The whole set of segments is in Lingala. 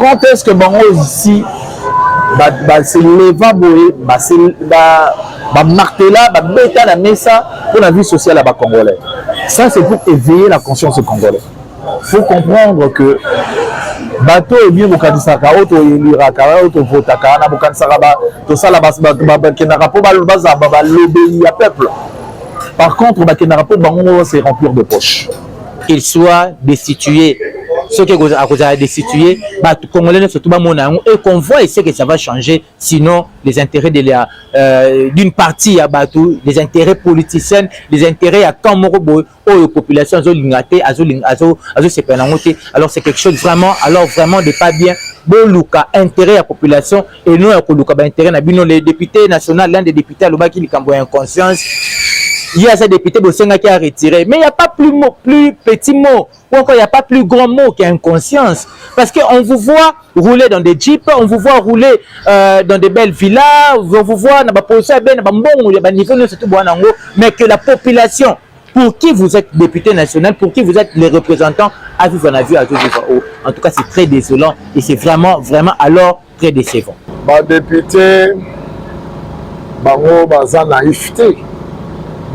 quand est-ce que bango ici se leva boye martela beta la mesa pour la vie sociale à bas congolais. Ça c'est pour éveiller la conscience congolais. Faut comprendre que bateau est bien bokadisaka auto eliraka auto votaka na bokanisaka to sala bakendaka po balobaza lobeli ya peuple. Par contre bakendaka po bango c'est remplir de poche. Qu'il soit destitué. Ce qui est destitué, Congolais surtout et qu'on voit ici que ça va changer, sinon les intérêts d'une partie à Batou, les intérêts politiciens, les intérêts à Kamorobo, aux populations, alors c'est quelque chose vraiment, alors vraiment de pas bien. Boluka intérêt à la population et non à intérêt à les députés nationaux, l'un des députés à l'Obaki qui a inconscience. Il y a ces députés qui a retiré, mais il n'y a pas plus petit mot, ou encore il n'y a pas plus grand mot qu'inconscience. Parce qu'on vous voit rouler dans des jeeps, on vous voit rouler dans des belles villas, on vous voit dans des positions, mais que la population, pour qui vous êtes député national, pour qui vous êtes les représentants, à vivre en avis, à vivre en haut. En tout cas, c'est très désolant et c'est vraiment, vraiment alors très décevant. Député, baza naïveté.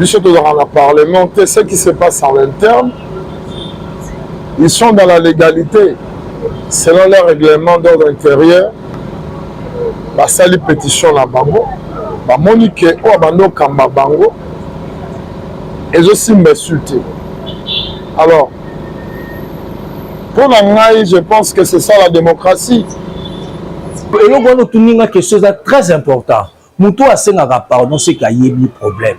Surtout dans le Parlement, ce qui se passe en interne, ils sont dans la légalité. Selon les règlements d'ordre intérieur, la salle pétition la bango, la monique ou abando kamba bango, et aussi m'insulter. Alors, pour l'anglais, je pense que c'est ça la démocratie. Et nous avons quelque chose de très important. Nous avons pardon, c'est qu'il y a des problèmes.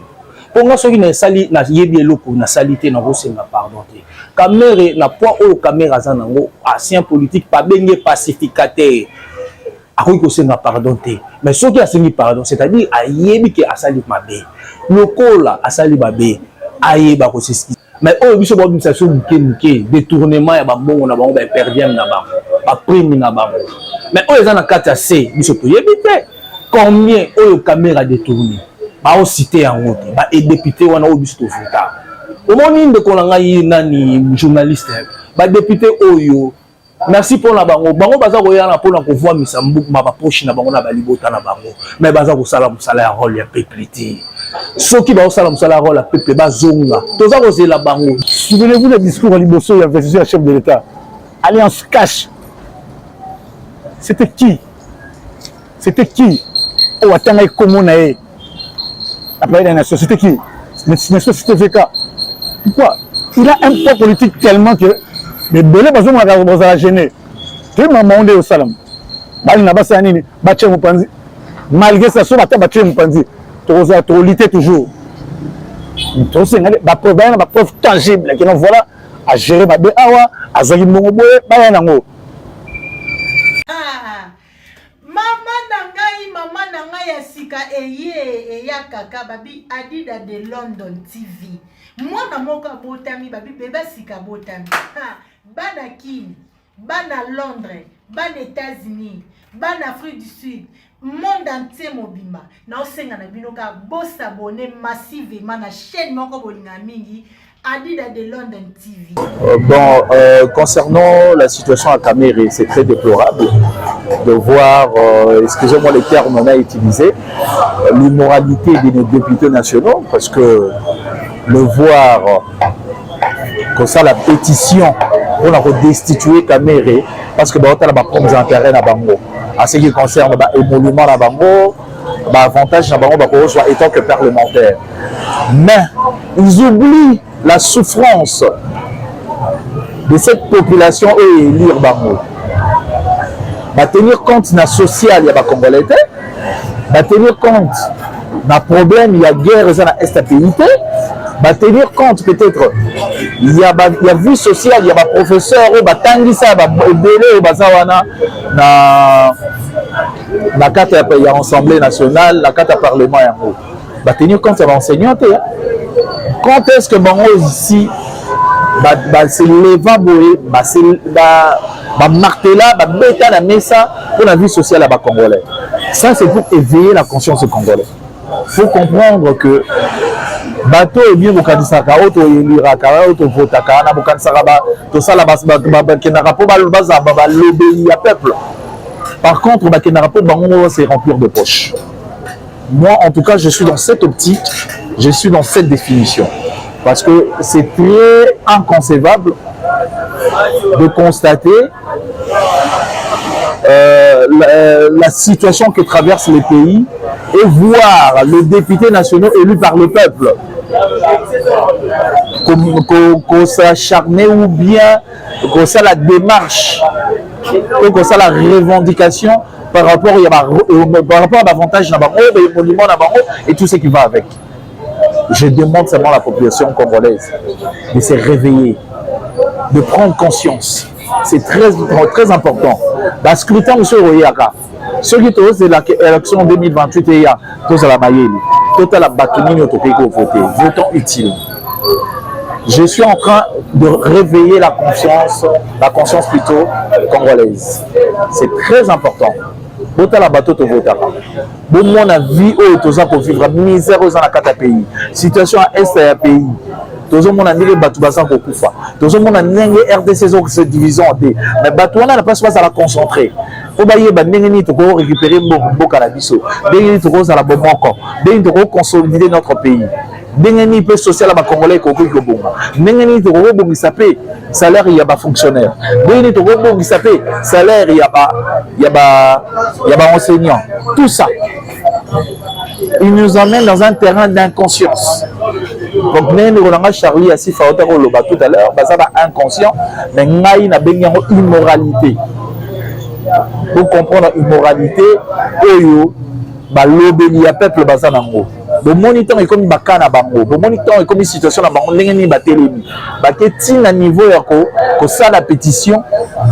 Pour moi, ceux qui ne sali na yebi eloko na salité na rosenga pardon te. Caméra na poids au caméra zanango ancien politique pas bengue pacificateur. Akoki ko senga pardon te. Mais ceux qui a sengi pardon, c'est-à-dire a yebi ke asali mabe. Lokola asali mabe ayeba ko sisi. Mais oh biso ba administration muke détournement ya ba bongo na bango ba perdien na bango. Ba prime na bango. Mais oh ezana kata C biso to yebi te. Combien oh caméra détourné. Ba cité en route ba et député wana obiso to voter au moni ndeko na ngai nani journaliste ba député oyo merci pour la bango baza koyana pour na kovoir misambu ma ba poche na bango na ba libota na bango mais baza ko sala musala ya rôle ya peuple ti soki ba sala musala ya rôle ya peuple bazonga toza ko zela bango. Souvenez-vous le discours à Liboso et à chef de l'État, alliance cash. C'était qui o atanga komonae après la nation, c'était qui? C'était VK. Pourquoi? Il a un poids politique tellement que les belés vont la gêner. Tu m'as demandé au salam. Malgré ça, sur la table, tu as lutter toujours. La preuve tangible qui nous voilà à gérer ma béawa, à Zagin Mongoboé, Bayanango. Mama nanga ya sika eye ya kaka babi Adida de London TV. Mwana moka botami babi beba sika botami. Bana Kin, bana Londres, bana États-Unis, bana Afrique du Sud, monde entier mobima. Na osenga na binoka bo s'abonner massivement na chaîne moko bolinga mingi. Adida de London TV. Concernant la situation à Caméré, c'est très déplorable de voir, excusez-moi les termes qu'on a utilisés, l'immoralité de nos députés nationaux, parce que le voir comme ça la pétition pour la destituer Caméré, parce que on a des propres intérêts à Bango. En ce qui concerne l'émolument à Bango, l'avantage à Bango soit étant que parlementaire. Mais ils oublient la souffrance de cette population et élire Bango. Va tenir compte de la social, il y a des Congolais, va tenir compte d'un problème, il y a guerre dans l'instabilité, va tenir compte peut-être, il y a vie sociale, il y a des professeurs, il y a des la carte de l'Assemblée nationale, la carte du Parlement, va tenir compte de l'enseignant. Quand est-ce que Bango ici se leva boye, martela, beta la mesa pour la vie sociale à bas congolais. Ça c'est pour éveiller la conscience congolaise. Il faut comprendre que bato bien bokanisaka oto yeliraka oto votaka na bokanisaka tosala bakendaka mpo bazaba balobeli ya peuple. Par contre bakendaka mpo bango c'est remplir de poche. Moi en tout cas je suis dans cette optique, je suis dans cette définition parce que c'est très inconcevable de constater la situation que traversent les pays et voir le député national élu par le peuple qu'on s'acharne ou bien qu'on ça la démarche ou qu'on ça la revendication par rapport à l'avantage et tout ce qui va avec. Je demande seulement à la population congolaise de se réveiller, de prendre conscience. C'est très important. Dans le scrutin, M. Royaka, ce qui est l'élection 2028, il y a tous à la Mayeli, tout à la Batumini, votons utile. Je suis en train de réveiller la conscience plutôt congolaise. C'est très important. Bota la bateau te vota. Bon mon avis au toza pour vivre misère aux anakata pays. Situation à est à pays. Tozo mon ani batu basan ko kufa. Tozo mon ani RDC zo se division té. Mais batu wana na pas à la concentrer. Faut bailler ba ndengeni to ko récupérer mboka na biso. Ndengeni to ko za la bomoko. Ndengeni to ko consolider notre pays. Ndengeni peut social ba congolais ko ko bonga. Ndengeni to ko bongisa pe salaire il y a ba fonctionnaire. Ndengeni to ko bongisa pe salaire il y a ba enseignant. Tout ça il nous emmène dans un terrain d'inconscience. Donc nous Charlie assis tout à l'heure, ça va inconscient, mais ngai na benyango immoralité. Pour comprendre immoralité, oyo ba lobeli ya peuple bazanango. Le moniteur est comme bakana bango, le moniteur est comme une situation na bango ndengeni batelemi. Ba ketina niveau ya ko ça la pétition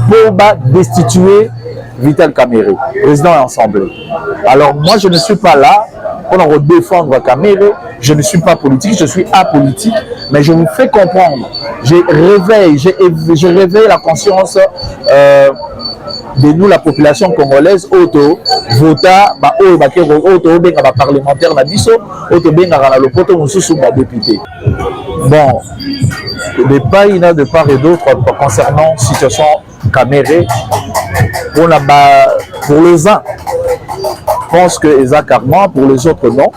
pour ba destituer Vital Kamerhe, président et assemblée. Alors moi je ne suis pas là pour défendre Kamerhe, je ne suis pas politique, je suis apolitique, mais je vous fais comprendre, je réveille la conscience de nous, la population congolaise, auto vota, auto benga parlementaire na biso, auto benga na lopoto mususu ba député. Bon, des pays de part et d'autre concernant situation Kamerhe, pour les uns, je pense que les karma, pour les autres non.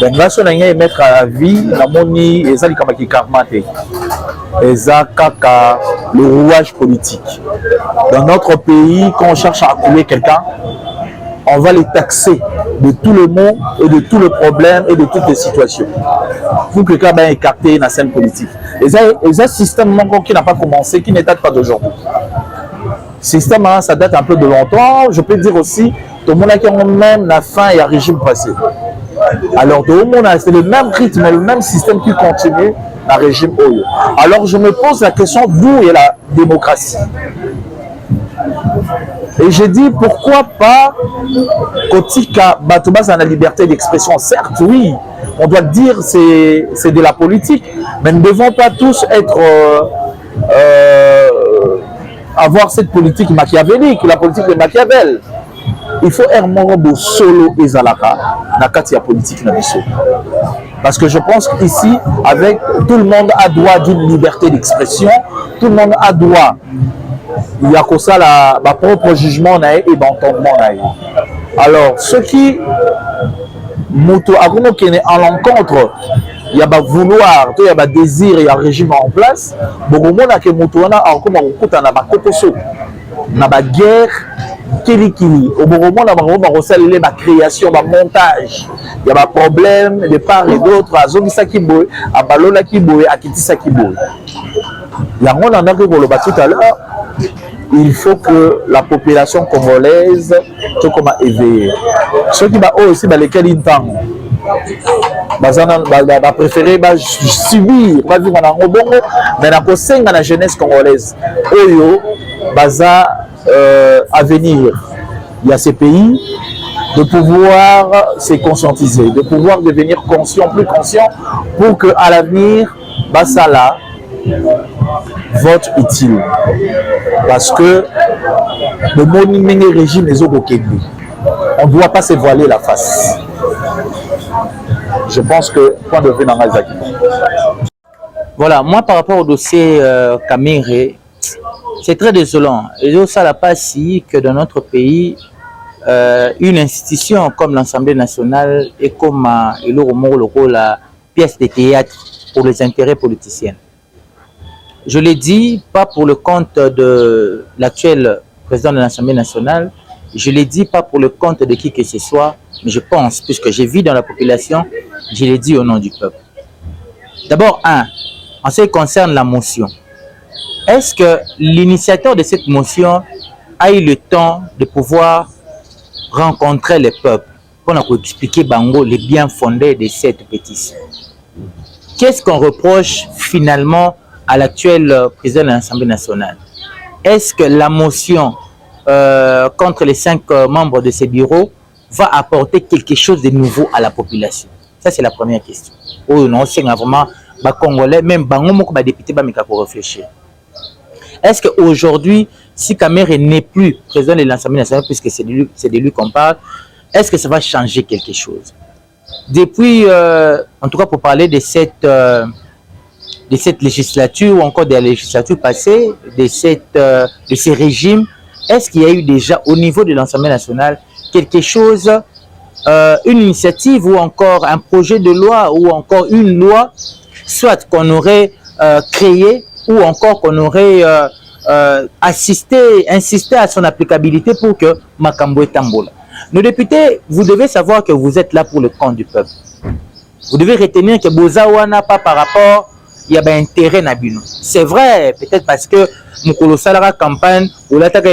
Donc là, si on a mettre à la vie, la moni, et ça, il karma, et ça, le rouage politique. Dans notre pays, quand on cherche à couler quelqu'un, on va les taxer de tout le monde et de tous les problèmes et de toutes les situations. Pour que quelqu'un soit écarté dans la scène politique. Et ça, un système qui n'a pas commencé, qui ne date pas d'aujourd'hui. Système, hein, ça date un peu de longtemps. Je peux dire aussi, tout le monde a même la fin et le régime passé. Alors, tout le monde a c'est le même rythme, le même système qui continue dans le régime Oyo. Alors, je me pose la question d'où est la démocratie. Et je dis pourquoi pas Kotika Batouba a la liberté d'expression. Certes, oui, on doit dire c'est de la politique, mais nous ne devons pas tous être avoir cette politique machiavélique, la politique de Machiavel. Il faut un solo et zalaka na katia politique na biso. Parce que je pense qu'ici, avec tout le monde a droit d'une liberté d'expression, tout le monde a droit. Il y a que ça ma propre jugement et d'entendement. Alors, ceux qui en l'encontre, il y a un vouloir, il y a un désir, il y a un régime en place. Beaucoup de monde a une guerre, au moment où on a la création, le montage, il y a un problème de part et d'autre, à Zongisa Kiboy, à Balola Kiboy, à Kitisa Kiboy. Il y a un monde tout à l'heure. Il faut que la population congolaise soit éveillée. Ceux qui aussi lesquels ils entendent, préféré subir, mais la jeunesse congolaise. Oyo, à venir, il y a ces pays de pouvoir se conscientiser, de pouvoir devenir conscient, plus conscient, pour qu'à l'avenir, Basala vote utile. Parce que le monde régime les autres. On ne doit pas se voiler la face. Je pense que point de vue dans Zaki. Voilà, moi par rapport au dossier Kamere, c'est très désolant. Et ça n'a pas si que dans notre pays, une institution comme l'Assemblée nationale est comme la pièce de théâtre pour les intérêts politiciens. Je l'ai dit, pas pour le compte de l'actuel président de l'Assemblée nationale, je l'ai dit pas pour le compte de qui que ce soit, mais je pense, puisque j'ai vu dans la population, je l'ai dit au nom du peuple. D'abord, en ce qui concerne la motion, est-ce que l'initiateur de cette motion a eu le temps de pouvoir rencontrer les peuples pour expliquer Bango les bien fondés de cette pétition? Qu'est-ce qu'on reproche finalement à l'actuel président de l'Assemblée nationale? Est-ce que la motion contre les 5 membres de ce bureau va apporter quelque chose de nouveau à la population? Ça, c'est la première question. Oh non, c'est vraiment les Congolais, même les députés, pour réfléchir. Est-ce qu'aujourd'hui, si Kamere n'est plus président de l'Assemblée nationale, puisque c'est de lui qu'on parle, est-ce que ça va changer quelque chose? Depuis, en tout cas pour parler de cette législature ou encore de la législature passée, de ces régimes, est-ce qu'il y a eu déjà au niveau de l'Assemblée nationale quelque chose, une initiative ou encore un projet de loi ou encore une loi, soit qu'on aurait créé ou encore qu'on aurait insisté à son applicabilité pour que Makambo Tambola. Nos députés, vous devez savoir que vous êtes là pour le compte du peuple. Vous devez retenir que Bozawa n'a pas par rapport, il y a un intérêt Nabino. C'est vrai, peut-être parce que Mukolo Salara campagne ou l'attaque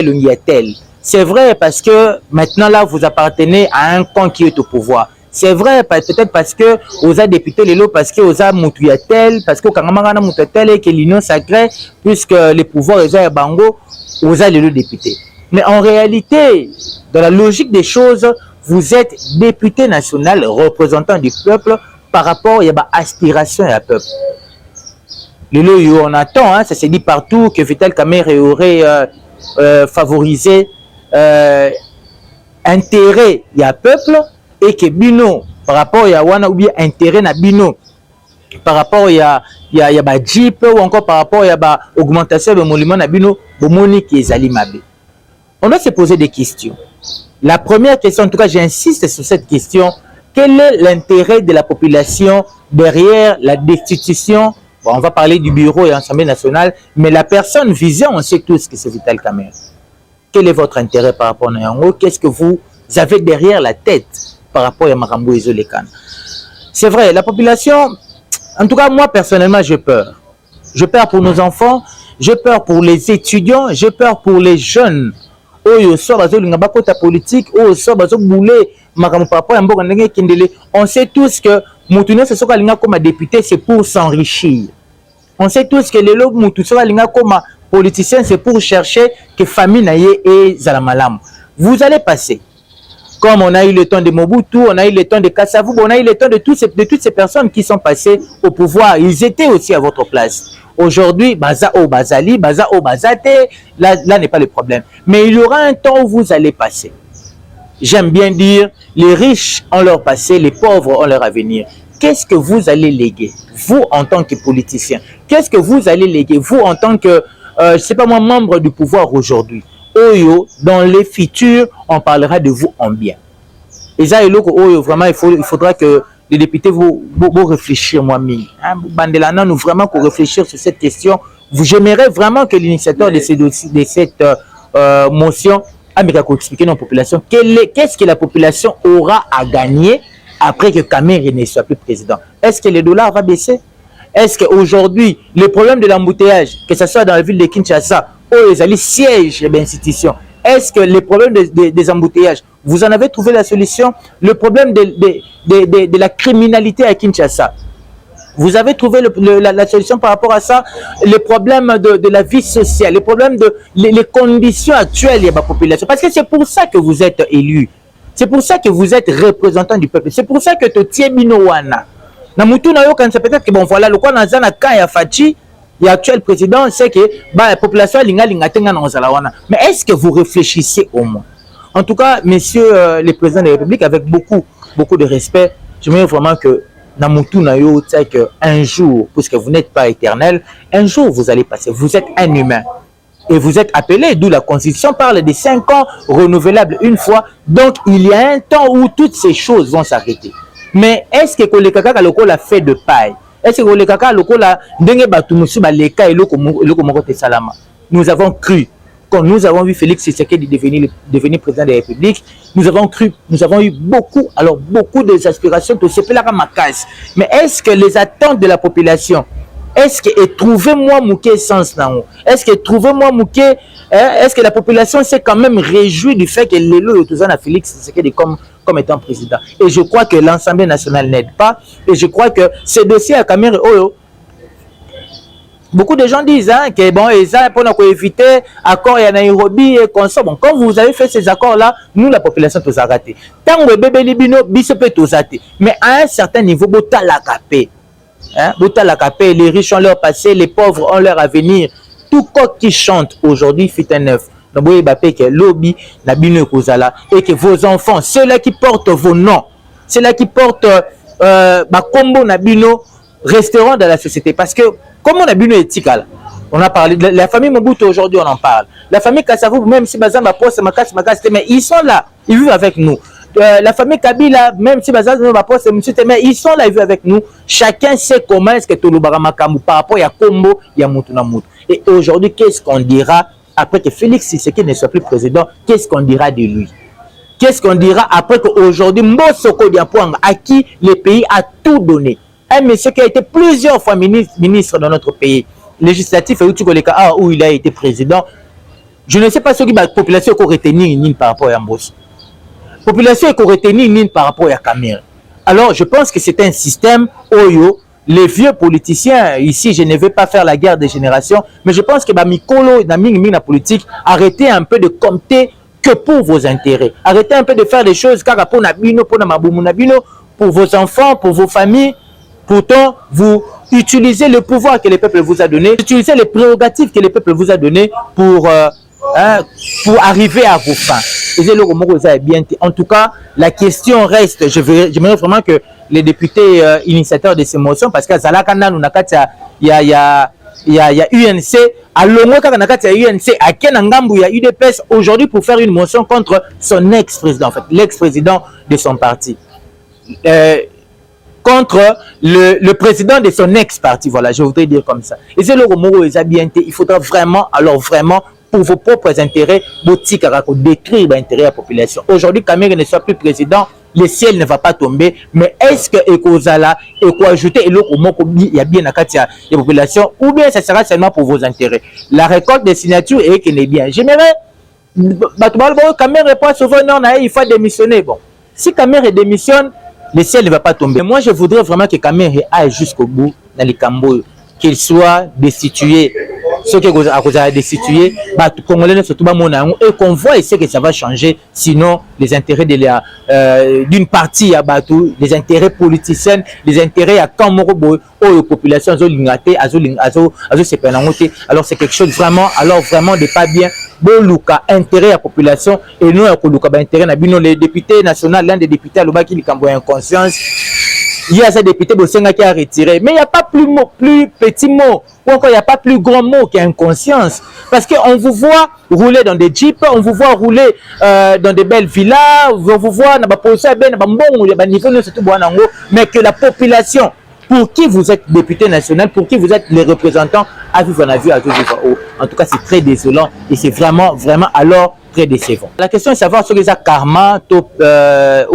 tel. C'est vrai parce que maintenant là, vous appartenez à un camp qui est au pouvoir. C'est vrai, peut-être parce que vous êtes député Lelo, parce que vous êtes Moutouyatel, parce que Kangamagana Moutouyatel et que l'union sacrée, puisque les pouvoirs sont Bango, vous êtes le député. Mais en réalité, dans la logique des choses, vous êtes député national, représentant du peuple, par rapport à l'aspiration à peuple. Lelo, on attend, hein, ça s'est dit partout que Vital Kamere aurait favorisé intérêt à peuple. Et que Bino, par rapport à Wana ou bien intérêt na Bino, par rapport à Jeep ou encore par rapport à augmentation de monument na Bino, Bomoni qui est Zalimabe. On doit se poser des questions. La première question, en tout cas j'insiste sur cette question, quel est l'intérêt de la population derrière la destitution? Bon, on va parler du bureau et l'Assemblée nationale, mais la personne visée, on sait tous que c'est Vital Kamere. Quel est votre intérêt par rapport à Yango? Qu'est-ce que vous avez derrière la tête par rapport à Makambo et Zolekan? C'est vrai, la population, en tout cas moi personnellement j'ai peur. J'ai peur pour nos enfants, j'ai peur pour les étudiants, j'ai peur pour les jeunes. On sait tous que Moutouné se soit comme député, c'est pour s'enrichir. On sait tous que les lobes Moutouné comme politicien, c'est pour chercher que famille naïe et Zalamalam. Vous allez passer. Comme on a eu le temps de Mobutu, on a eu le temps de Kassavou, on a eu le temps de toutes ces personnes qui sont passées au pouvoir. Ils étaient aussi à votre place. Aujourd'hui, Baza o Bazali, Baza o Bazate, là n'est pas le problème. Mais il y aura un temps où vous allez passer. J'aime bien dire, les riches ont leur passé, les pauvres ont leur avenir. Qu'est-ce que vous allez léguer, vous en tant que politicien? Qu'est-ce que vous allez léguer, vous en tant que, je ne sais pas moi, membre du pouvoir aujourd'hui? Oyo, dans les futurs, on parlera de vous en bien. Et ça, vraiment, il faudra que les députés vous réfléchir moi-même. Bandelana, nous vraiment pour réfléchir sur cette question. J'aimerais vraiment que l'initiateur de cette motion explique à la population qu'est-ce que la population aura à gagner après que Kamere ne soit plus président. Est-ce que le dollar va baisser? Est-ce qu'aujourd'hui, le problème de l'embouteillage, que ce soit dans la ville de Kinshasa, ou les sièges de l'institution, est-ce que les problèmes des embouteillages, vous en avez trouvé la solution? Le problème de la criminalité à Kinshasa, vous avez trouvé la solution par rapport à ça? Les problèmes de la vie sociale, les problèmes les conditions actuelles de la population. Parce que c'est pour ça que vous êtes élu. C'est pour ça que vous êtes représentant du peuple. C'est pour ça que Totie Binowana. Peut-être que bon voilà, le quoi dans un cas Fachi, l'actuel président sait que la population mais est-ce que vous réfléchissez au moins? En tout cas, messieurs les présidents de la République, avec beaucoup de respect, j'aimerais vraiment que Namutu Nayo, c'est qu'un jour, puisque vous n'êtes pas éternel, un jour vous allez passer. Vous êtes un humain. Et vous êtes appelé, d'où la Constitution parle de 5 ans renouvelables une fois. Donc, il y a un temps où toutes ces choses vont s'arrêter. Mais est-ce que le kaka loko la fait de paille? Est-ce que le kaka loko la ndenge batumusu ba leka eloko moko te salama? Nous avons cru, quand nous avons vu Félix Tshisekedi devenir président de la République, nous avons cru, nous avons eu beaucoup des aspirations de se faire ma case. Mais est-ce que les attentes de la population, est-ce que trouvez-moi mouké sens nango? Est-ce que trouvez-moi mouké, est-ce que la population s'est quand même réjouie du fait que l'élo Yotozana Félix Tshisekedi comme étant président? Et je crois que l'Assemblée nationale n'aide pas. Et je crois que ce dossier à Cameroun, beaucoup de gens disent que bon, et ça pour nous éviter accord à Nairobi et consort. Bon, quand vous avez fait ces accords-là, nous la population tous a raté. Tant que bébé libino bisope tous a raté. Mais à un certain niveau, bota la capé. Les riches ont leur passé, les pauvres ont leur avenir. Tout coq qui chante aujourd'hui fit un œuf. Lobby, et que vos enfants, ceux-là qui portent vos noms, ceux-là qui portent Combo Nabino, resteront dans la société. Parce que, comme on a bu éthique, on a parlé de la famille Mobutu aujourd'hui, on en parle. La famille Kassavou, même si Bazan ma poste, mais ils sont là, ils vivent avec nous. La famille Kabila, même si Bazan ma poste, mais ils sont là, ils vivent avec nous. Chacun sait comment est-ce que Tolobara Makamu par rapport à Combo, il y a Moutouna Moutou. Et aujourd'hui, qu'est-ce qu'on dira après que Félix Tshisekedi ne soit plus président? Qu'est-ce qu'on dira de lui? Qu'est-ce qu'on dira après qu'aujourd'hui, Mbosoko Diapouang, à qui le pays a tout donné? Un monsieur qui a été plusieurs fois ministre dans notre pays, législatif, où il a été président. Je ne sais pas ce que la population a retenu par rapport à Mbos. La population a retenu par rapport à Cameroun. Alors, je pense que c'est un système Oyo. Les vieux politiciens, ici, je ne vais pas faire la guerre des générations, mais je pense que Mikolo, la politique, arrêtez un peu de compter que pour vos intérêts. Arrêtez un peu de faire des choses car pour Nabino, pour vos enfants, pour vos familles. Pourtant, vous utilisez le pouvoir que le peuple vous a donné, utilisez les prérogatives que le peuple vous a donné pour arriver à vos fins. En tout cas, la question reste, j'aimerais vraiment que les députés initiateurs de ces motions, parce que Zalakana, il y a UNC, à UNC, à Kenangambu, il y a UDPS aujourd'hui pour faire une motion contre son ex-président, en fait, l'ex-président de son parti. Contre le président de son ex-parti, voilà, je voudrais dire comme ça. Et c'est le Romoro et Zabienté, il faudra vraiment, alors vraiment, pour vos propres intérêts, détruire l'intérêt de la population. Aujourd'hui, Cameroun ne soit plus président, le ciel ne va pas tomber, mais est-ce que Ekozala, ajouter il y a bien la population, ou bien ça sera seulement pour vos intérêts? La récolte des signatures est qu'elle est bien. J'aimerais, Cameroun n'est pas souvent, non, il faut démissionner. Bon, si Cameroun démissionne, le ciel ne va pas tomber. Moi, je voudrais vraiment que Cameroun aille jusqu'au bout dans les Cambo, qu'il soit destitué. Ceux qui ont destitué, et qu'on voit ici que ça va changer. Sinon, les intérêts d'une partie à Batou, les intérêts politiciens, les intérêts à Kamorobo, aux populations, alors c'est quelque chose vraiment, de pas bien. Boluka intérêt à la population et nous intérêt les députés nationaux, l'un des députés à l'Obaki qui a inconscience. Il y a ces députés qui a retiré, mais il n'y a pas plus petit mot, ou encore il n'y a pas plus grand mot qu'inconscience. Parce qu'on vous voit rouler dans des jeeps, on vous voit rouler dans des belles villas, on vous voit dans mais que la population, pour qui vous êtes député national, pour qui vous êtes les représentants, à vivre en avis, à vivre en haut. En tout cas, c'est très désolant et c'est vraiment, alors très décevant. La question est de savoir ce que c'est karma, où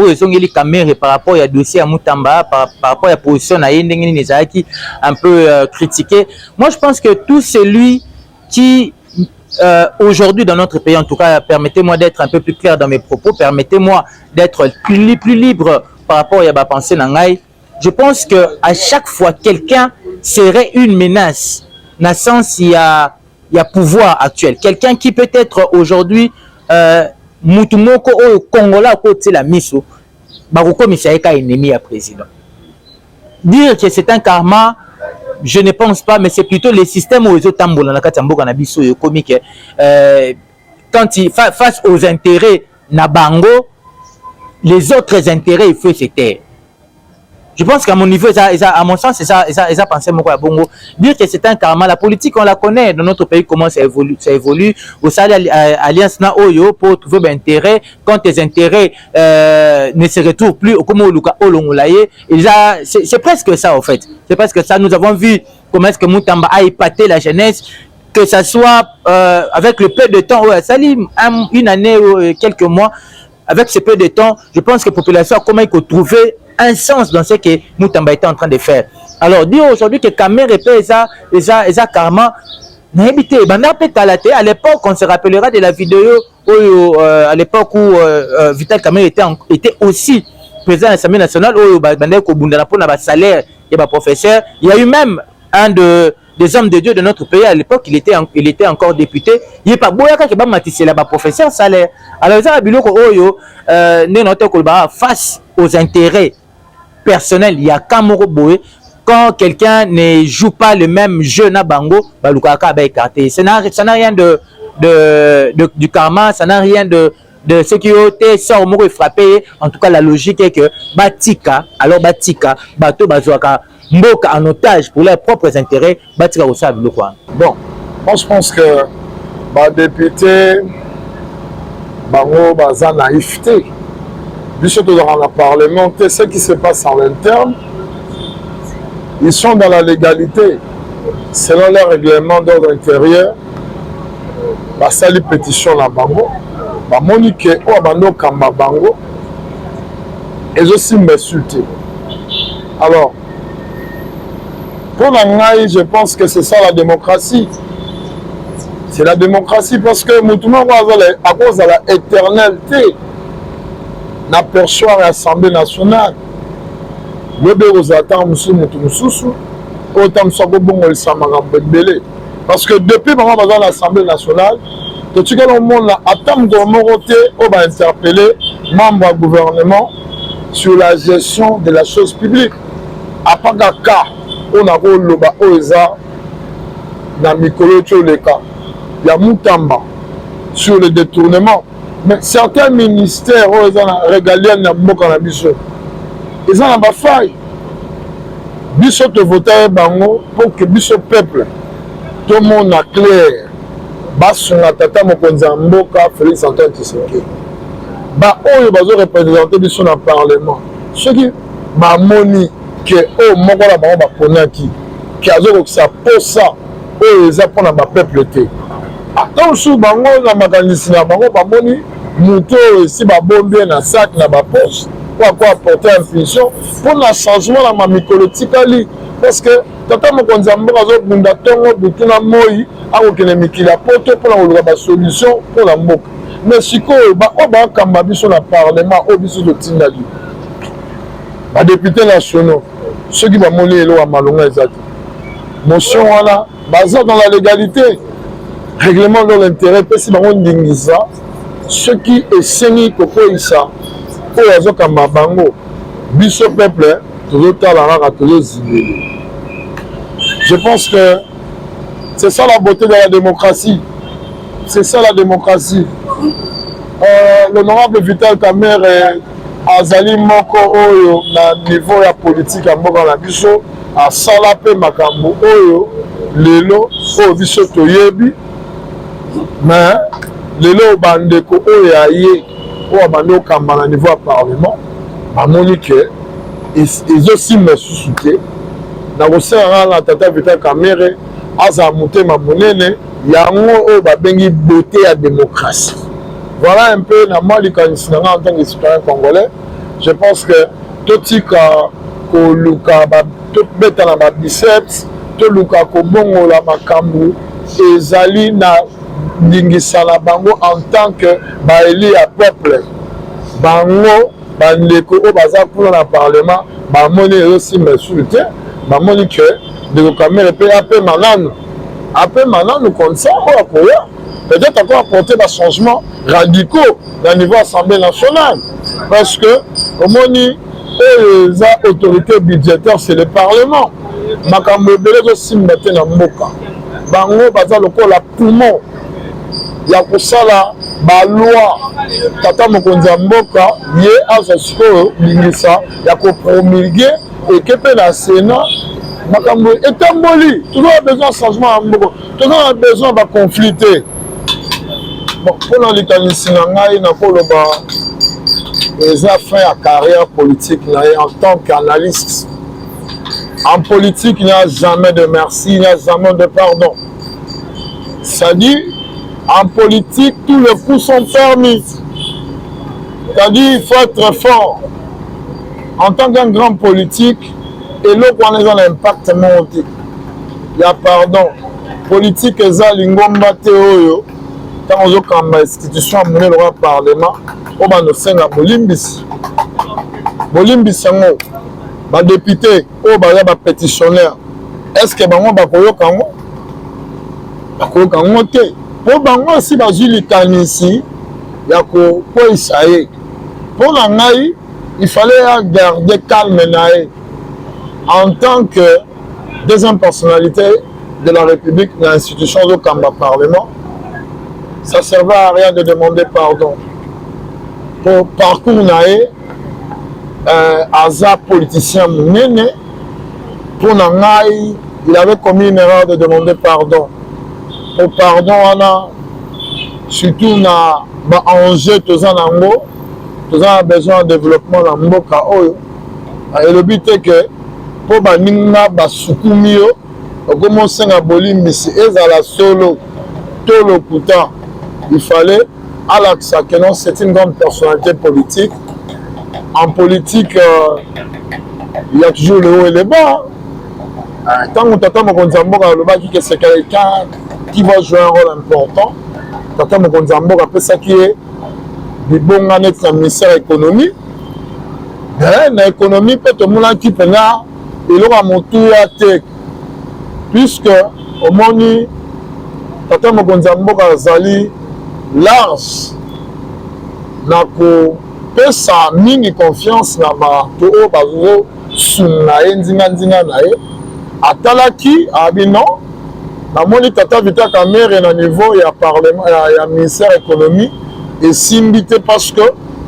ils ont les caméras par rapport à dossier à Moutamba, par rapport à la position à Yendengini Nezaki, un peu critiqué. Moi, je pense que tout celui qui, aujourd'hui dans notre pays, en tout cas, permettez-moi d'être un peu plus clair dans mes propos, permettez-moi d'être plus libre par rapport à ma pensée Nangaï. Je pense qu'à chaque fois, quelqu'un serait une menace, dans le sens il y a pouvoir actuel. Quelqu'un qui peut être aujourd'hui, Moutoumoko ou Congola, côté la miso, Baruko Misaïka ennemi à président. Dire que c'est un karma, je ne pense pas, mais c'est plutôt les systèmes où ils ont tambour dans la Katambo Kanabiso et comique. Quand il face aux intérêts Nabango, les autres intérêts, il faut se taire. Je pense qu'à mon niveau, à mon sens, c'est ça pensé mon quoi bongo. Dire que c'est un karma, la politique, on la connaît dans notre pays, comment ça évolue. Vous savez, alliance na oyo pour trouver ben intérêt. Quand tes intérêts ne se retrouvent plus, comme au Luka Olongolaye, c'est presque ça en fait. C'est presque ça. Nous avons vu comment est-ce que Moutamba a épaté la jeunesse, que ça soit avec le peu de temps, ça lit une année ou quelques mois. Avec ce peu de temps, je pense que la population a comment il faut trouver un sens dans ce que Moutamba était en train de faire. Alors, dire aujourd'hui que Kamer répète ça karma, à l'époque, on se rappellera de la vidéo où, à l'époque où Vital Kamer était aussi président de l'Assemblée nationale, où salaire et professeur. Il y a eu même un des hommes de Dieu de notre pays à l'époque, il était encore député. Il n'est pas beau que ba matissé là professeur salaire. Alors ça biloko oyo face aux intérêts personnels, il y a Kamoro Boé. Quand quelqu'un ne joue pas le même jeu na bango, ba lukaka ba écarté. Ça n'a rien du karma, ça n'a rien de ce qui a été ça au frappé. En tout cas, la logique est que Batika, bato bazwaka mboka en otage pour leurs propres intérêts, Batika au sable quoi. Bon, moi je pense que les députés, bango baza naïveté. Surtout dans le Parlement, ce qui se passe en interne, ils sont dans la légalité. Selon les règlements d'ordre intérieur, basali pétition la bango, monique ou abando kamba bango, et aussi m'insulter. Alors, pour l'angaï, je pense que c'est ça la démocratie. C'est la démocratie parce que Moutouma, à cause de la éternalité, n'aperçoit l'Assemblée nationale. Le bureau attend parce que depuis l'Assemblée nationale, tout le monde attend de interpeller membres du gouvernement sur la gestion de la chose publique. À part le cas, on a dans Mikolo Tcholeka, il y a Moutamba sur le détournement. Mais certains ministères, ils ont régalé dans le biso. Ils ont une faille. Biso te voter bango pour que biso peuple, tout le monde a clair. Basunga tata mokonzi mboka Félix Antoine Tshisekedi. Ba oyo bazo représenter biso dans le parlement. Ceux qui mamoni que o moko la bango baponaki qui azo ça pour ça oyo eza pour na ba peuple te. Attention bango na makanisi na bango bamoni muto ici ba bombe na sac na ba poche pour apporter impulsion pour le changement dans ma mycolotique parce que tata mokonzi mboka azo bunda tongo butuna moi akokene mikila poto pour la solution pour la mboka. Mais sikoyo ba oba kamba biso na parlement o biso de tindali ba députés nationaux ceux qui bamoni elo wa malonga ezaki motion wana baza dans la légalité règlement de l'intérêt pesi bango ndingisa ceux qui essengi kokoisa oyo azokamba bango biso peuple tozotala kaka tozozibeli. Je pense que c'est ça la beauté de la démocratie. C'est ça la démocratie. L'honorable Vital Kamer azali moko oyo na niveau ya politique ya mboka na biso asala pe makambo oyo lelo oyo biso toyebi mais lelo bandeko oyo aye oyo bande okamba na niveau ya parlement bamoni ke ezosimba susu te na kosenga na tata Vital Kamer aza motema monene yango oyo babengi beauté ya démocratie. Voilà un peu la malikanisi en tant que citoyen congolais. Je pense que tout tika ko luka ba tout beta na ba biceps to luka ko bongo la makambu ezali na ndingisa la bango en tant que ba éli à peuple bango bandeko o baza pour le parlement ba moni aussi m'insulté ba moni que de Kamer pe appel mananu comme ça on va peut-être encore apporter des changements radicaux au niveau de l'Assemblée nationale. Parce que, comme on dit, les autorités budgétaires, c'est le Parlement. Makambo belé aussi maintenant na mboka. Bango baza loko la poumon. Ya kosala ba loi tata mokonzi mboka ye azo siko lingisa ya ko promulguer et que peut la Sénat, makambo etamboli, toujours besoin de changement à Mboko, toujours besoin de confliter. Bon, pour les Tanissinanga, il n'a pas le bas. Les affaires à carrière politique en tant qu'analyste. En politique, il n'y a jamais de merci, il n'y a jamais de pardon. C'est-à-dire, en politique, tous les coups sont permis. C'est-à-dire, il faut être fort. En tant qu'un grand politique, et l'autre, on est dans l'impact monté. Il y a pardon. Politique, et ça, l'ingomba théoyo. Quand on a une institution, on a le parlement, on a un bolimbis. Bolimbis, les députés, les pétitionnaires, est-ce que bango bakoyo kango? Bakoyo kango te. Pour bango si bazili kanisi, yako po isaye. Pour l'angaï, il fallait garder calme naï. En tant que deuxième personnalité de la République, de l'institution de Kamba Parlement, ça ne servait à rien de demander pardon. Pour parcours naï, Aza politicien Mounene, pour Nangaï, il avait commis une erreur de demander pardon. Pour pardon, on a surtout na enjeu tous en ango, tous en besoin de développement dans Mboka Oyo. Et le but est que pour baninga basukumio, comme on a bolimbisi ezala solo, tolo puta, il fallait à l'accent que non, c'est une grande personnalité politique. En politique, il y a toujours le haut et le bas. Tant que Tata Mokonzamboka que c'est quelqu'un qui va jouer un rôle important, Tata Mokonzamboka peut ça qui est du bon à notre ministère économie. L'économie peut tout le monde qui peut là, il aura mon tour à tech. Puisque au monde, Tata Mokonzamboka Zali large. Nako pesa mingi confiance na ba to o bazo sunna nzinga na ye atalaki abino na moni Tata Vita Kamere na niveau ya parlement ya ministère économie et simbité parce que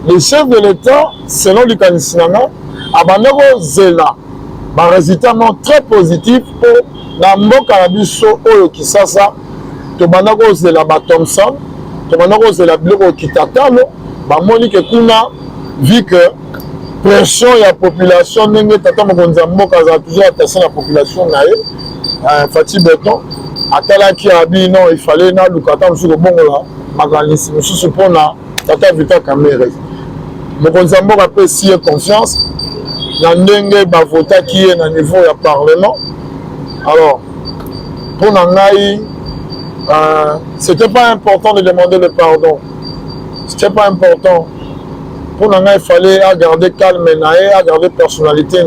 le chef de l'État selon Likanissinanga abaneko zela ba résultat très positif pour na mboka na biso oyo Kisasa to banako zela ba Thomson to banako zela biloko kitatalo ba moni que kuna vu que pression ya population ndenge Tata Mokonzamboka a toujours attaché la population nae Fati Beton atalaki abi non il fallait na lukata musuko bongola makanisi mususu pona Tata Vita Kamere Mokonzamboka peut si confiance na ndenge ba vota qui est na niveau ya parlement. Alors pour nangai c'était pas important de demander le pardon. C'était pas important. Pour nous, il fallait garder calme, garder personnalité,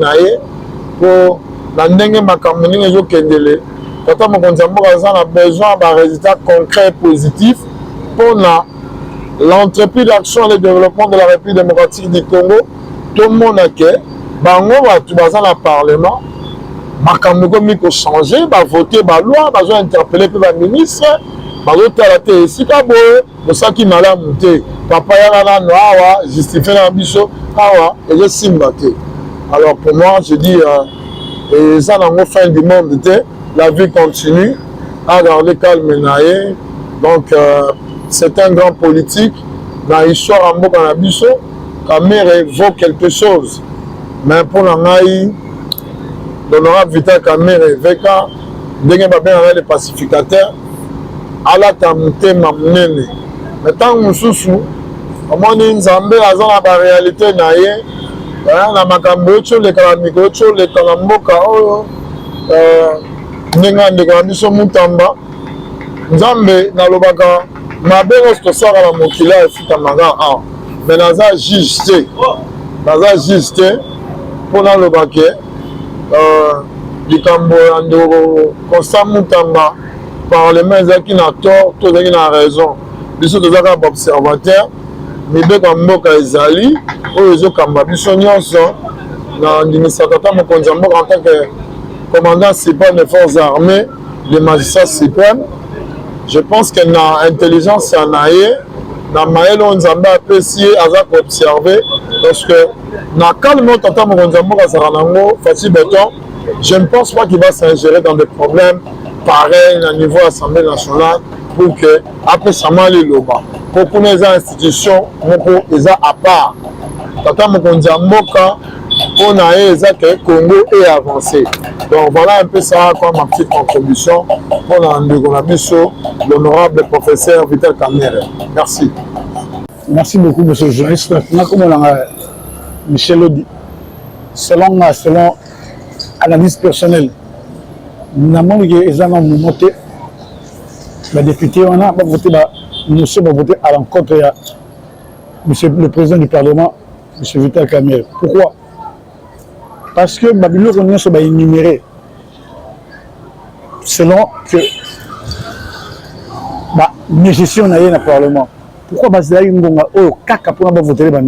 pour la ndenge makamuni ezo kendele. Tata Mokonzamboka a besoin d'un résultat concret et positif pour l'entreprise d'action et de développement de la République démocratique du Congo. Tout le monde a que bango tout bazan le parlement makamuni komi ko changer, ba voter ba loi, ba interpeller pe ba ministre. Si qui n'a monté, papa yala noa justifier la biso awa et je simbate. Alors pour moi je dis et ça dans fin du monde la vie continue à garder calme naé. Donc c'est un grand politique dans l'histoire en Mboka na biso Kamere vaut quelque chose mais pour l'angaï l'honorable Vita Kamere veka ndenge ba bien les pacificateurs alata mutema munene mais tant mususu omoni nzambe aza na ba réalité na ye na makambo ocho le kala mikro ocho le kala mboka oyo ndenge ndeko na biso mutamba nzambe nalobaka mabe nyonso tosala na mokili efutamaka mais naza juge te mpo naloba ke likambo ya ndeko Constant Mutamba parlement ezalaki na tort to ezalaki na raison biso tozalaka baobservateur mibeko ya mboka ezali oyo ezokamba biso nyonso na ndimisa Tata Mokonzamboka en tant que commandant suprême des forces armées le magistrat suprême. Je pense que na intelligence ya na ye na mayele oyo nzambe apesi ye aza koobserve parce que na calme oyo tata mokonzi ya mboka azalaka nango Faci Beton, je ne pense pas qu'il va s'ingérer dans des problèmes pareils na niveau Assemblée nationale pour que apesama liloba po kuna eza institution moko eza à part. Tata mokonzi ya mboka mpona ye eza ke Congo est avancé. Donc voilà un peu ça comme ma petite contribution pour ndeko na biso l'honorable professeur Vital Kamerhe. Merci. Merci beaucoup, monsieur le journaliste. Michel Lodi, selon analyse personnelle, nous avons vu que les gens ont voté, les députés ont voté, monsieur va voter à l'encontre de monsieur le président du Parlement, monsieur Vital Kamerhe. Pourquoi? Parce que Babylone on est énuméré selon que la gestion n'a rien au Parlement. Pourquoi Bazali Ngonga oh kaka pour voter la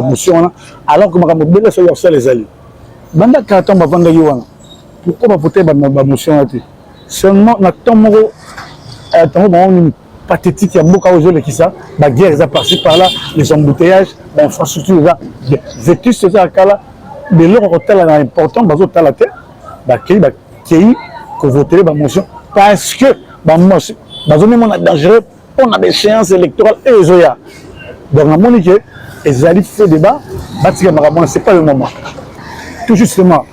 motion alors que Makambo Bela soit sur les alliés. Banda carton ba vanda yiwana. Pourquoi voter la motion là? Seulement na tomoro une pathétique il y a beaucoup aux gens qui ça, la guerre est passée par là, les embouteillages, l'infrastructure là, vétus c'est ça là. Mais là, on est important, on est la terre, on voter la motion parce que on est dangereux, on a des séances électorales et les oya. Donc, on a dit que les alliés font débat, ce n'est pas le moment. Tout justement,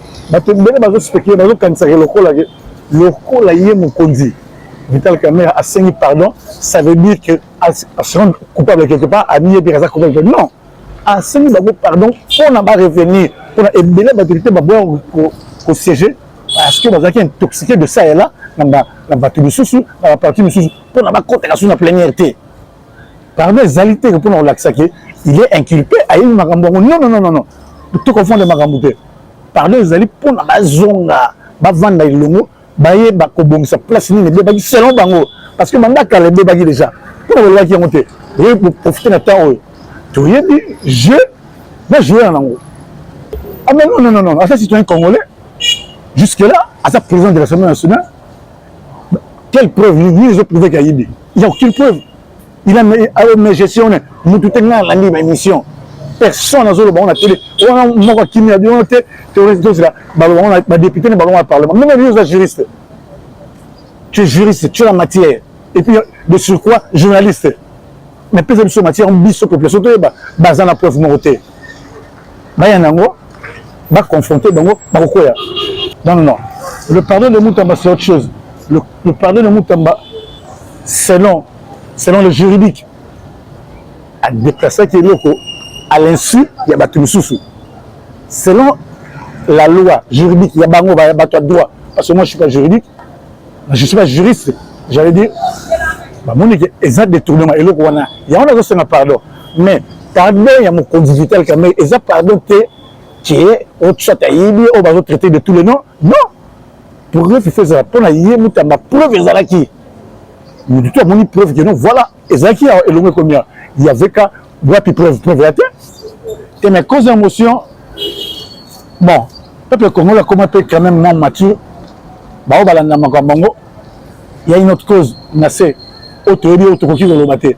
Vital Kamerhe a saigné pardon, ça veut dire que se rendre coupable quelque part, à nier des coupable. Non. À saigné pardon, on n'a pas revenir. Pour ébélé la vérité au siège parce que vous êtes intoxiqué de ça et là dans la partie de sous pour n'a pas contestation de plénièreté par les alités que pour nous l'accès il est inculpé à une marambo non tout confond de marambo par les alités pour n'a pas zonga ba vanda ilongo ba ye ba ko bongisa place ni ne ba selon bango parce que manda ka le ba déjà pour le voir qui monter et pour profiter de temps tu y dit je vais jouer en ango. Ah mais non, à ce citoyen congolais, jusque-là, à sa président de l'Assemblée nationale, quelle preuve? Ils ont prouvé qu'il n'y a aucune preuve. Il a mes gestions, nous tout est ma mission. Personne n'a pas la télé. On a qui m'a dit, on a député, on a parlement. Même les autres juristes. Tu es juriste, tu es la matière. Et puis, de surcroît, journaliste. Mais plus de ce matière, on bise sur la population, basant la preuve mortée. Va confronter donc non. Le pardon de Moutamba c'est autre chose. Le pardon de Moutamba selon le juridique à déplacer qui est local à l'insu il y a battu sous. Selon la loi juridique il y a bango va battu droit parce que moi je suis pas juridique, je suis pas juriste. J'allais dire mon exact détournement et le wana il y a on a reçu un pardon mais pardon il y a mon conduit Vital Kamerhe exact pardon qui est au Tchataïbi, on va traiter de tous les noms. Non. Pour eux, il faut faire pour la Moutamba preuve Ezalaki. Mais du tout, on a preuve que non, voilà. Ezalaki a éloigné combien? Il y avait qu'à voir puis preuve la terre. Et mes causes d'émotion, bon, peuple Congo, là, comment peut quand même non mature, il y a une autre cause, c'est autorité, autorité de l'obate.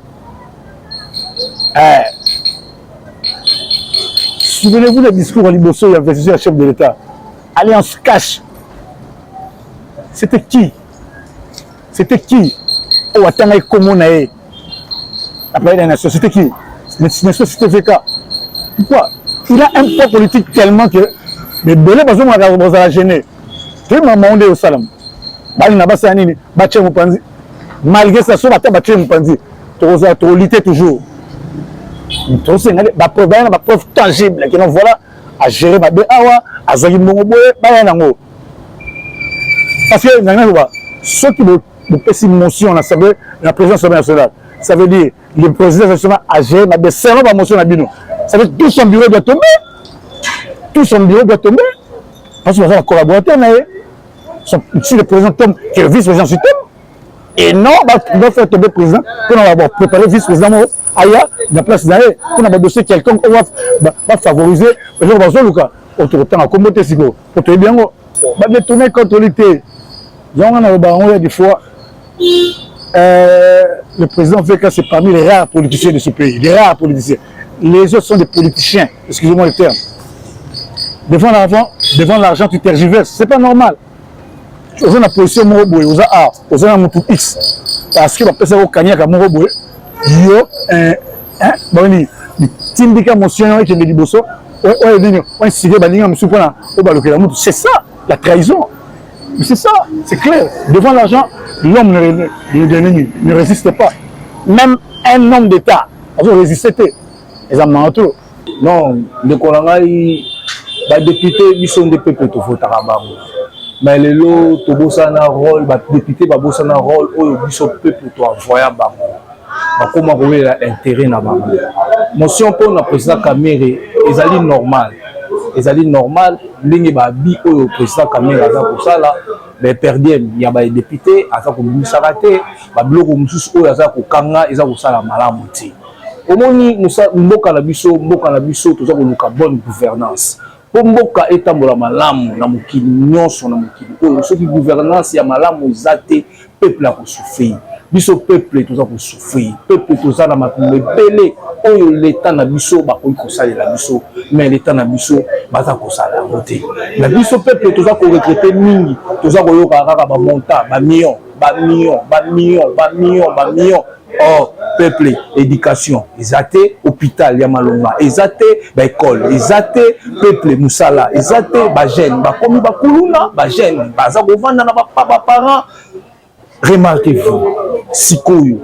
Souvenez-vous du discours à Liboso, il y avait le chef de l'État. Alliance cash. C'était qui? Oh, attends, comment après la nation, c'était qui? C'était VK. Pourquoi? Il a un poids politique tellement que les belés vont la gêner. Tu m'as demandé au salam. Malgré ça, sur la table, tu as lutter toujours. La preuve tangible que nous voilà à gérer ma béawa, à Zagim Mongoboé, Bayanango. Parce que ceux qui me pèsent motion à l'Assemblée, la présidence nationale, ça veut dire le président national a géré ma béawa, ma motion à Bino. Ça veut dire que tout son bureau doit tomber. Tout son bureau doit tomber. Parce que nous avons collaboré, si le président tombe, que le vice-président se tombe. Et non, on va faire tomber le président pour avoir préparé le vice-président ailleurs, la place d'aller, pour avoir dossier quelqu'un, on va favoriser. Les gens vont faire autant à combattre si vous. Pour te bien, on va détourner contre l'été. Il y a des fois, le président Veka, c'est parmi les rares politiciens de ce pays. Les rares politiciens. Les autres sont des politiciens. Excusez-moi le terme. Devant l'argent, tu tergiverses. C'est pas normal. Aux gens la position Moroboé, aux gens aux gens Moutou X. Parce que la personne au Kenya comme Moroboé, yo, bon, Tindika motion et qui est liboso, c'est ça, la trahison. C'est ça, c'est clair. Devant l'argent, l'homme ne résiste pas. Même un homme d'État, il résiste. Les amants trop. Non, le Kolangai, les députés, ils sont des peuples qui font Tarabango. Mais les lots, ils ont un rôle, les députés ont un rôle, ils sont des peuples qui envoient Bango. Comment vous avez intérêt dans Bango. Motion pour le président Kamere, ils allaient normal. Ils allaient normal, les babi au président Kamere, pour ça là, les perdiens, il y a des députés, à ça qu'on nous s'arrêter, bablo comme tous eux, à ça qu'on kanga, ils ont ça la malamouti. Au moins, nous sommes mboka na biso, tout ça qu'on a bonne gouvernance. Pour mboka etambola malamu na mukili nyonso na mukili. Oh, ceux qui gouvernance ya malamu zate peuple a ko souffrir. Biso peuple tout ça ko souffrir. Peuple tout ça na matumbe belé. Oh, l'état na biso ba ko sala la biso, mais l'état na biso ba za ko sala voter. La biso peuple tout ça ko retraiter mingi, tout ça ko yoka kaka ba monta, ba million. Oh, peuple, éducation, ils athées, hôpital, Yamalonga, ils athées, école, ils athées, peuple, Moussala, ils athées, jeune, comme Bakuluna, jeune, Bazagovana, parents. Remarquez-vous, Sikoyo,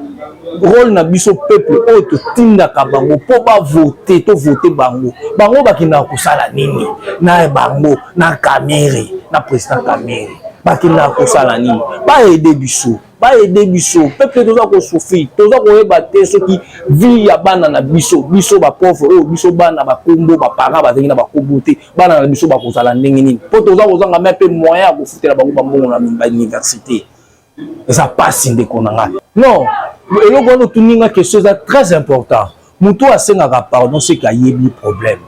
rôle na biso peuple, autre, Tinda Kabango, pour voter, to voter Bango, Bango Bakina Kusala Nini, na Bango, na Kamere, na président Kamere, Bakina Kusala Nini, pas aider biso. Pas aider biso, peuple tout ça qu'on souffre, tout ça qu'on ébatté ceux qui vivent à bana na biso, biso ba pauvre, oh biso bana ba combo, ba parents ba zengina ba koboté, bana na biso ba kozala ndengini. Pour tout ça qu'on a même peu moyen pour foutre la bango ba mbongo na université. Et ça passe inde konanga. Non, et là on tourne quelque chose de très important. Muto asengaka pardon c'est qu'il y a des problèmes.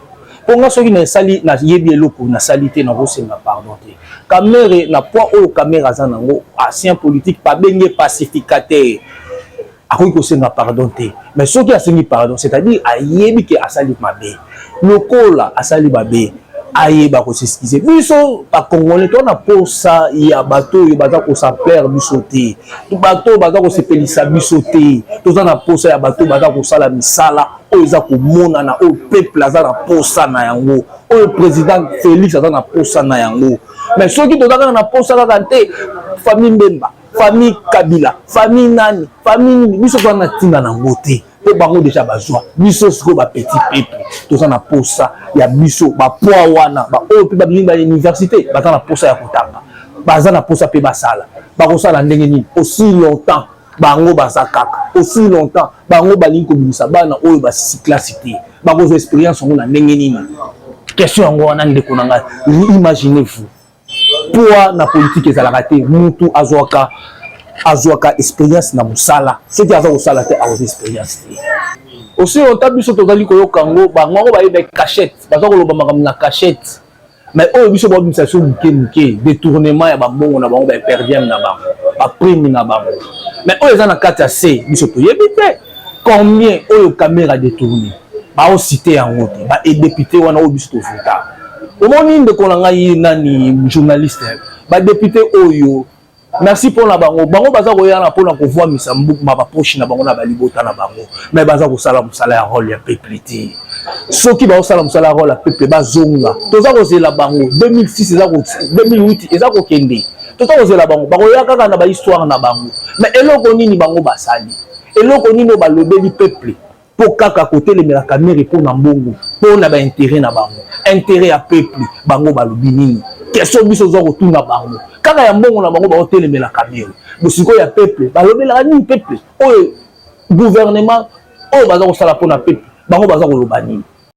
Pour nga soki na sali na yebi eloko na salité na rosenga pardon te. Kamere na poids au caméra za nango ancien politique pas benye pacificateur. Akoki ko senga pardon te. Mais soki asengi pardon, c'est-à-dire ayebi ke asali mabe. Lokola asali mabe. Ayeba ko s'excuser. Biso pa congolais to na posa ya bato yo baza ko sa perdre biso te. To bato baza ko se pelisa biso te. To za na posa ya bato baza ko sala misala. Oyo eza komona na oyo peuple aza na posa na yango. Oyo président Félix aza na posa na yango. Mais soki tozaka na posa kaka te, famille Mbemba, famille Kabila, famille nani, famille nini, biso toza na ntina na yango te. Po bango déjà bazwa. Biso siko ba petit peuple, toza na posa ya biso, ba poa wana, ba oyo pe ba bilingi ba université, baza na posa ya kotanga. Baza na posa pe basala. Ba kosala ndenge nini, aussi longtemps. Bango baza kaka aussi longtemps bango balingi kobimisa bana oyo basisi classe te bango expérience ngo na ndenge nini question yango wana ndeko na ngai imaginez-vous poa na politique ezalaka te mutu azwaka expérience na musala soki aza kosala te aza expérience te aussi longtemps biso tozali koyoka ngo bango bayeba cachette baza koloba makambo na cachette mais oyo biso babimisa so muke détournement ya bambongo na bango baperdiem na bango baprime na bango mais oyo eza na kati ya se biso toyebi te combien oyo caméra détourné baocité yango te badéputé wana oyo biso tovuta omoni ndeko na ngai nani journaliste badéputé oyo merci mpona bango baza koyana mpona kovwamisa mbuku bapoche na bango na balibota na bango mais baza kosala mosala ya rôle ya peuple te soki baosala mosala ya rôle ya peuple bazonga toza kozela bango 2006 2008 eza kokende toza kozela bango bakoya kaka na bahistoire na bango mais eloko nini bango basali eloko nini balobeli peuple po kaka kotelemela kamere mpona mbongo mpona baintérêt na bango intérêt ya peuple bango balobi nini question biso oza kotuna bango kaka ya mbongo na bango baotelemela kamere bosikoyo ya peuple balobelaka nini peuple oyo gouvernement oyo baza kosala mpona peuple bango baza koloba nini